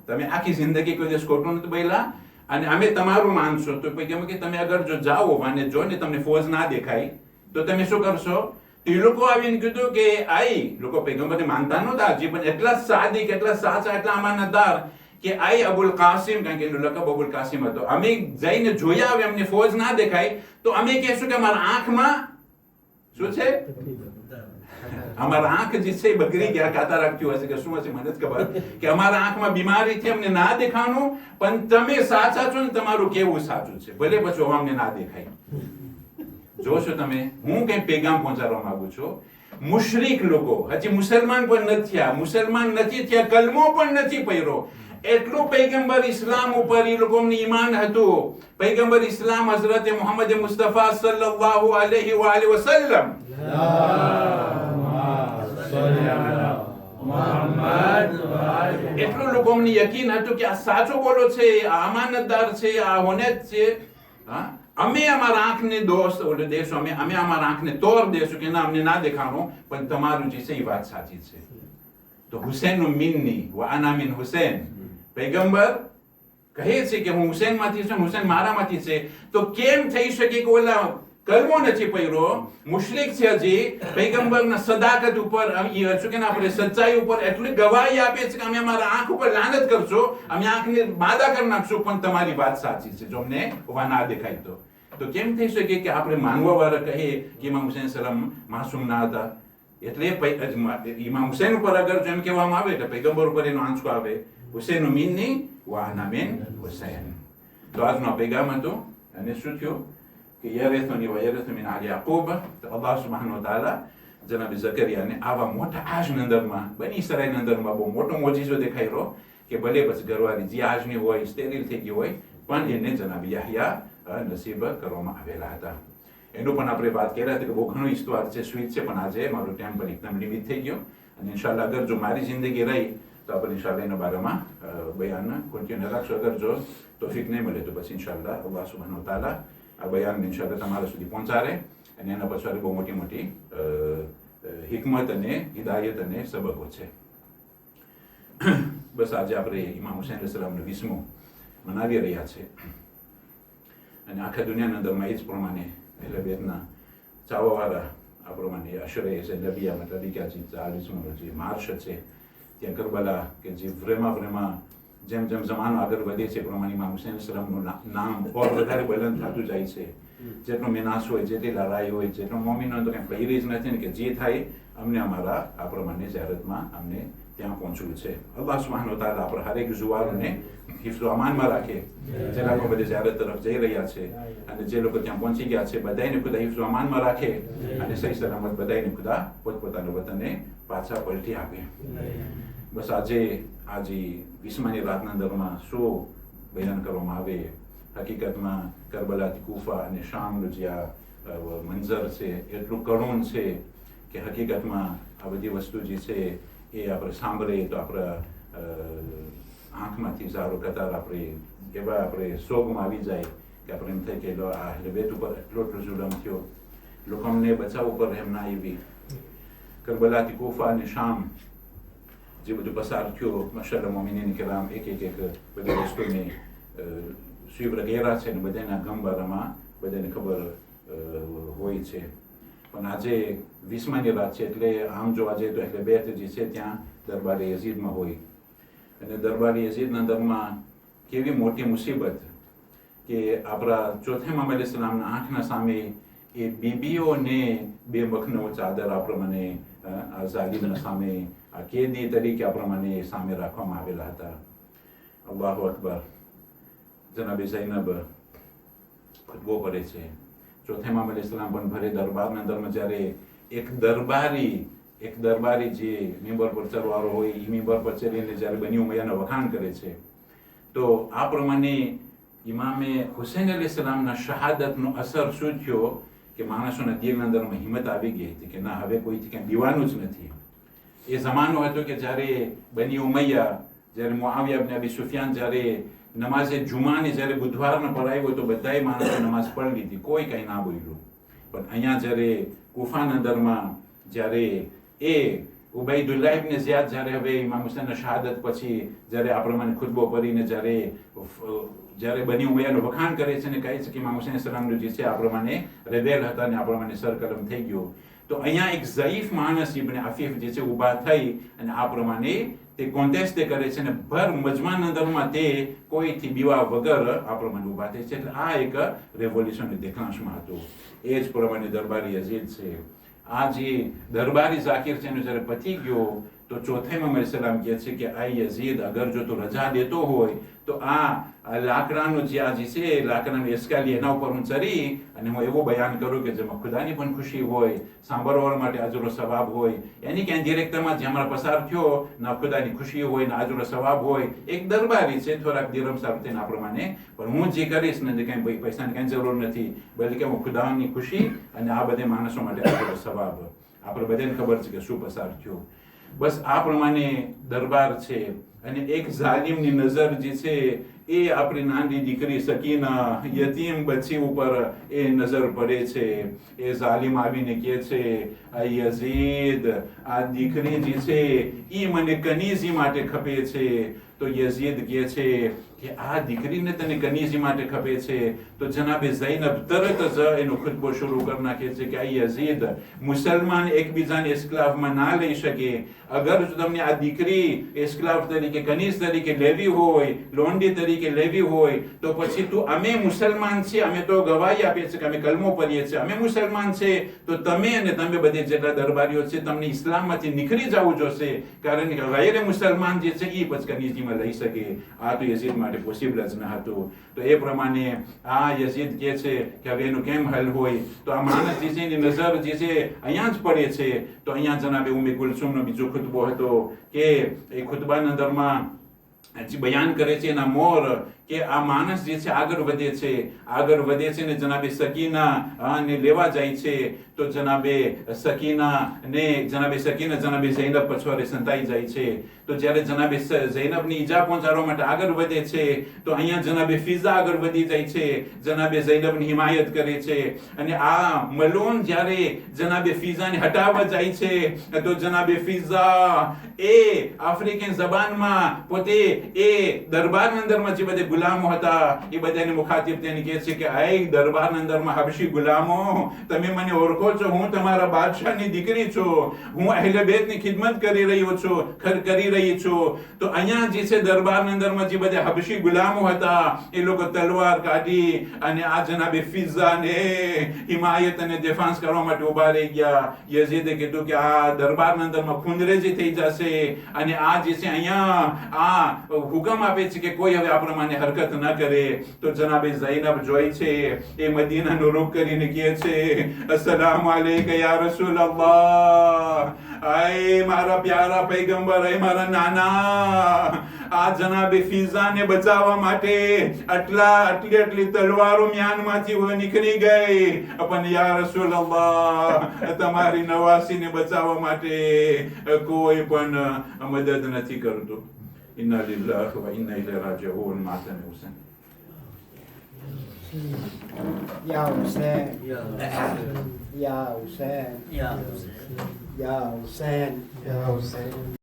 તમે આખી જિંદગી કોઈ દિવસ ખોટું નથી બોલ્યા અને અમે તમારું માનશો. તો કેમ કે તમે અગર જો જાઓ અને જો ને તમને ફોજ ના દેખાય તો તમે શું કરશો? એ લોકો આવીને કીધું કે આઈ લોકો પૈગંબરને માનતા નહોતા હજી, પણ એટલા સાદિક, એટલા સાચા, એટલા અમાનતદાર કે આઈ અબુલ કાસિમ, કારણ કે એનું લકબ અબુલ કાસિમ હતો. અમે જઈને જોયા આવે અમને ફોજ ના દેખાય તો અમે કહેશું કે અમારા આંખમાં શું છે? અમારા આંખ જે છે બગડી ગયા, કાતા રાખ્યું હશે કે શું હશે મને જ ખબર, કે અમારા આંખમાં બીમારી છે, અમને ના દેખાનું, પણ તમે સાચા છો ને તમારું કેવું સાચું છે, ભલે પછી અમને ના દેખાય. જોશો તમે, હું કઈ પેગામ પહોંચાડવા માંગુ છું. મુશરિક લોકો હજી મુસલમાન પણ નથી થયા, મુસલમાન નથી થયા, કલમો પણ નથી પડ્યો, એટલું પૈગંબર ઇસ્લામ ઉપર એ લોકોનું ઈમાન હતું. પૈગંબર ઇસ્લામ હઝરત મુહમ્મદ મુસ્તફા સલ્લલ્લાહુ અલૈહિ વસલ્લમ એટલું લોકોને યકીન હતું કે આ સાચો બોલો છે, આ અમાનતદાર છે, આ હોનેત છે. અમે અમારા આંખને દોસ્ત ઓલે દેશું, અમે અમારા આંખને તોડ દેશું કે ના અમને ના દેખાણો, પણ તમારું જે છે એ વાત સાચી છે. તો હુસૈન મિન્ની વ અના મિન હુસૈન, પૈગંબર કહે છે કે હું હુસૈન માંથી છું, હુસૈન મારામાંથી છે. તો કેમ થઈ શકે કે ઓલા કલમો નથી પડ્યો, મુશરિક છે હજી, પૈગંબરના સદાકત ઉપર શું કે આપણે સચ્ચાઈ ઉપર એટલી ગવાહી આપે છે કે અમે અમારા આંખ ઉપર લાનત કરશો, અમે આંખને બાદા કરી નાખશું, પણ તમારી વાત સાચી છે જો અમને ઉભા ના દેખાય તો કેમ થઈ શકે કે આપણે માનવા વાળા કહીએ કે ઇમામ હુસૈન સલામ માસૂમ ના હતા? એટલે ઇમામ હુસૈન ઉપર અગર એમ કહેવામાં આવે તો પૈગંબર ઉપર એનો આંચકો આવે, હુસૈન મિન્ની વ અના મિન હુસૈન. તો આજનો પૈગામ હતો. અને શું થયું કે યરિથુની વ યરિથુ મિન આલી યાકૂબ. તો અલ્લાહ સુબ્હાનહુ વ તઆલા જનાબ ઝકરિયાને આવા મોટા આજના અંદરમાં, બની ઇસરાઈલના અંદરમાં બહુ મોટો મોજીઝો દેખાયો કે ભલે પછી ઘરવાળી જે આજની હોય સ્ટેરિલ થઈ ગઈ હોય પણ એને જનાબ યાહયા નસીબ કરવામાં આવેલા હતા. એનું પણ આપણે વાત કર્યા હતી કે બહુ ઘણો ઇસ્તવાર છે, સ્વીટ છે, પણ આજે મારું ટાઈમ પર એકદમ લિમિટ થઈ ગયો. અને ઇન્શાલ્લાહ અગર જો મારી જિંદગી રહી તો આપણે ઇન્શાલ્લાહ એના બારામાં બયાન કન્ટિન્યુ રાખશું. અગર જો તોફીક નહીં મળે તો પછી ઇન્શાલ્લાહ અલ્લાહ સુબ્હાનહુ વ તઆલા આ બયાન ઇન્શાલ્લાહ તમારા સુધી પહોંચાડે અને એના પાછળ બહુ મોટી મોટી હિકમત અને હિદાયત અને સબકો છે. બસ આજે આપણે ઇમામ હુસૈન અલૈહિસ્સલામનું 20મું મનાવી રહ્યા છે અને આખા દુનિયાના અંદરમાં એ જ પ્રમાણે અહેલે બેતના ચાવાવાળા આ પ્રમાણે અશરે છે નબિયા મતલબ કે આજે 40મું જે માર્ચ છે ત્યાં કરબલા કે જે વ્રેમાં જેમ જેમ જમાનો આગળ વધે છે પ્રમાણે ઇમામ હુસૈન અલૈહિસ્સલામનું નામ ઓર વધારે બુલંદ થતું જાય છે. જેટલો મિનાસ હોય, જેટલી લડાઈ હોય, જેટલો મોમીન હોય તો કંઈ પહેરી જ નથી ને કે જે થાય અમને અમારા આ પ્રમાણે ઝિયારતમાં અમને ત્યાં પહોંચવું છે. અલ્લાહ સુબ્હાનહુ વ તઆલા આપણે હરેક જુવારોને હિફ્ઝો અમાનમાં રાખે. જે લોકો બધે ઝિયારત તરફ જઈ રહ્યા છે અને જે લોકો ત્યાં પહોંચી ગયા છે બધાને ખુદા હિફ્ઝો અમાનમાં રાખે અને સહી સલામત બધાને ખુદા પોતપોતાના વતને પાછા પલટી આપે. બસ આજે 20માની રાતના અંદરમાં શું બયાન કરવામાં આવે, હકીકતમાં કરબલાથી કૂફા અને શામનું જે આ મંઝર છે એટલું કરુણ છે કે હકીકતમાં આ બધી વસ્તુ જે છે એ આપણે સાંભળીએ તો આપણા આંખમાંથી ઝારો કતાર આપણે શોકમાં આવી જાય કે આપણે એમ થાય કે આ અહેલે બેત ઉપર એટલો જુલમ થયો, લોકોને બચાવ ઉપર રહેમ ના આવી. કરબલાથી કૂફા અને શામ જે બધું પસાર થયો, માશાઅલ્લાહ મોમિનીન કિરામ એક બધી વસ્તુને શિવર ઘેરા છે ને બધાના ગમબારામાં બધાને ખબર હોય છે. પણ આજે 20માની રાત છે એટલે આમ જોવા જઈએ તો એટલે બેત જે છે ત્યાં દરબારે યઝીદમાં હોય અને દરબારે યઝીદના અંદરમાં કેવી મોટી મુસીબત કે આપણા ચોથા ઇમામ અલૈહિસ્સલામના આંખના સામે એ બીબીઓને 2 મખનો ચાદર આ પ્રમાણે આ ઝાલિમના સામે આ કેદી તરીકે આ પ્રમાણે સામે રાખવામાં આવેલા હતા. અલ્લાહુ અકબર. જનાબે ઝૈનબ ખુતબો કરે છે. ચોથા ઇમામ અલૈહિસ્સલામ પણ ભરે દરબારના અંદરમાં જ્યારે એક દરબારી જે મિંબર પર ચડવાળો હોય એ મિંબર પર ચડીને જ્યારે બની ઉમૈયાના વખાણ કરે છે તો આ પ્રમાણે ઇમામે હુસૈન અલૈહિસ્સલામના શહાદતનો અસર શું થયો કે માણસોના દિલના અંદરમાં હિંમત આવી ગઈ હતી કે ના હવે કોઈથી ક્યાંય બીવાનું જ નથી. એ જમાનો હતો કે જ્યારે બની ઉમૈયા, જ્યારે મુઆવિયા ઇબ્ન અબી સુફિયાન જ્યારે નમાઝે જુમાની જ્યારે બુધવારનો પડાવ્યો તો બધાય માણસો નમાઝ પઢી લીધી, કોઈ કંઈ ના બોલ્યું. પણ અહીંયા જ્યારે કુફાના અંદરમાં જ્યારે એ ઉબૈદુલ્લાહ ઇબ્ન ઝિયાદ જ્યારે હવે ઇમામ હુસૈનના શહાદત પછી જ્યારે આ પ્રમાણે ખુતબો પડીને જ્યારે બની ઉમૈયાનું વખાણ કરે છે ને કહે છે કે ઇમામ હુસૈન સલામનું જે છે આ પ્રમાણે રેબેલ હતા ને આ પ્રમાણે સરકલમ થઈ ગયો, તો અહીંયા એક ઝઈફ માણસ ઇબ્ન અફીફ જે છે ઊભા થઈ અને આ પ્રમાણે તે કોન્ટેસ્ટ કરે છે ને ભર મજમાન અંદરમાં તે કોઈથી બીવા વગર આ પ્રમાણે ઊભા થાય છે. એટલે આ એક રેવોલ્યુશનની દેખાંશમાં હતું. એ જ પ્રમાણે દરબારી યઝીદ છે. આ જે દરબારી ઝાકિર છે એનો જ્યારે પતી ગયો તો ચોથા ઇમામ અલૈહિસ્સલામ કહે છે કે આ યઝીદ અગર જો તું રજા દેતો હોય તો આ લાકડાનું જે આ જે છે લાકડાનું એસ્કાલી એના ઉપર હું ચડી અને હું એવું બયાન કરું કે જેમાં ખુદાની પણ ખુશી હોય, સાંભળવા માટે અજરો સવાબ હોય, એની ક્યાંય ડિરેક્ટમાં જે હમણાં પસાર થયો ના ખુદાની ખુશી હોય ના અજરો સવાબ હોય, એક દરબારી છે થોડાક દિરહમ સાહેબ થઈને આ પ્રમાણે, પણ હું જે કરીશ ને કંઈ પૈસાની કંઈ જરૂર નથી, બલકે હું ખુદાની ખુશી અને આ બધે માણસો માટે અજરો સવાબ. આપણે બધાને ખબર છે કે શું પસાર થયું. બસ આ પ્રમાણે દરબાર છે અને એક ઝાલિમની નજર જે છે એ આપણી નાની દીકરી સકીના યતીમ બચ્ચી ઉપર એ નજર પડે છે. એ ઝાલિમ આવીને કહે છે આ યઝીદ આ દીકરી જે છે એ મને કનીઝી માટે ખપે છે. તો યઝીદ કહે છે કે આ દીકરીને તને કનીઝી માટે ખપે છે તો જનાબે ઝૈનબ તરત જ એનો ખુતબો શરૂ કરી નાખે છે કે આ યઝીદ મુસલમાન એકબીજાને એસ્ક્લાવમાં ના લઈ શકે. અગર જો તમને આ દીકરી એસ્ક્લાવ તરીકે કનીઝ તરીકે લેવી હોય, લોન્ડી તરીકે લેવી હોય તો પછી તું અમે મુસલમાન છીએ, અમે તો ગવાહી આપીએ છીએ કે અમે કલમો પઢીએ છીએ, અમે મુસલમાન છે તો તમે બધે જેટલા દરબારીઓ છે તમને ઇસ્લામમાંથી નીકળી જવું જોશે, કારણ કે ગૈર મુસલમાન જે છે એ પછી કનીઝીમાં લઈ શકે. આ તો યઝીદ માટે પોસિબલ જ ન હતું. તો એ પ્રમાણે આ યઝીદ કહે છે કે હવે એનું કેમ હલ હોય, તો આ માણસ જે છે એની નજર જે છે અહીંયા જ પડે છે. તો અહીંયા જનાબે ઉમ્મે કુલસુમનો બીજો ખુતબો હતો કે એ ખુતબાના અંદરમાં બયાન કરે છે એના મોર કે આ માણસ જે છે આગળ વધે છે ને જનાબે સકીના ને લેવા જાય છે તો જનાબે સકીના જનાબે ઝૈનબ પછવાડે સંતાઈ જાય છે. તો જ્યારે જનાબે ઝૈનબની ઈજા પહોંચાડવા માટે આગળ વધે છે તો અહીંયા જનાબે ફિઝા આગળ વધી જાય છે, જનાબે ઝૈનબની હિમાયત કરે છે. અને આ મલૂન જ્યારે જનાબે ફિઝાને હટાવવા જાય છે તો જનાબે ફિઝા એ આફ્રિકન જબાનમાં પોતે એ દરબારના અંદરમાં જે બધા ગુલામો હતા એ બધાને મુખાતિબ તેને કહે છે કે આય દરબારના અંદરમાં હબશી ગુલામો, તમે મને ઓળખો છો? હું તમારા બાદશાહની દીકરી છું, હું અહેલે બેતની ખિદમત કરી રહ્યો છું, કરી રહી છું. તો અહીંયા જે છે દરબારના અંદરમાં જે બધા હબશી ગુલામો હતા એ લોકો તલવાર કાઢી અને આ જનાબે ફિઝાને હિમાયત અને ડિફેન્સ કરવા માટે ઉભા રહી ગયા. યઝીદે કીધું કે આ દરબારના અંદરમાં ખૂનરેજી થઈ જશે અને આ જે છે અહીંયા આ હુકમ આપે છે કે કોઈ હવે આ પ્રમાણે હરકત ન કરે. તો જનાબે ઝૈનબ જોઈ છે એ મદીનાનું રૂખ કરીને કહે છે અસ્સલામુ અલૈકા યા રસૂલલ્લાહ, આય મારા પ્યારા પૈગંબર, આય મારા નાના. આ જનાબે ફિઝાને બચાવવા માટે આટલી તલવારો મ્યાનમાંથી નીકળી ગઈ, પણ યા રસૂલલ્લાહ તમારી નવાસીને બચાવવા માટે કોઈ પણ મદદ નથી કરતું. ઇન્ના લિલ્લાહી વ ઇન્ના ઇલૈહિ રાજિઉન. માતમ Hussain. Ya Hussein, Ya Hussein, Ya Hussein, Ya Hussein, Ya Hussein.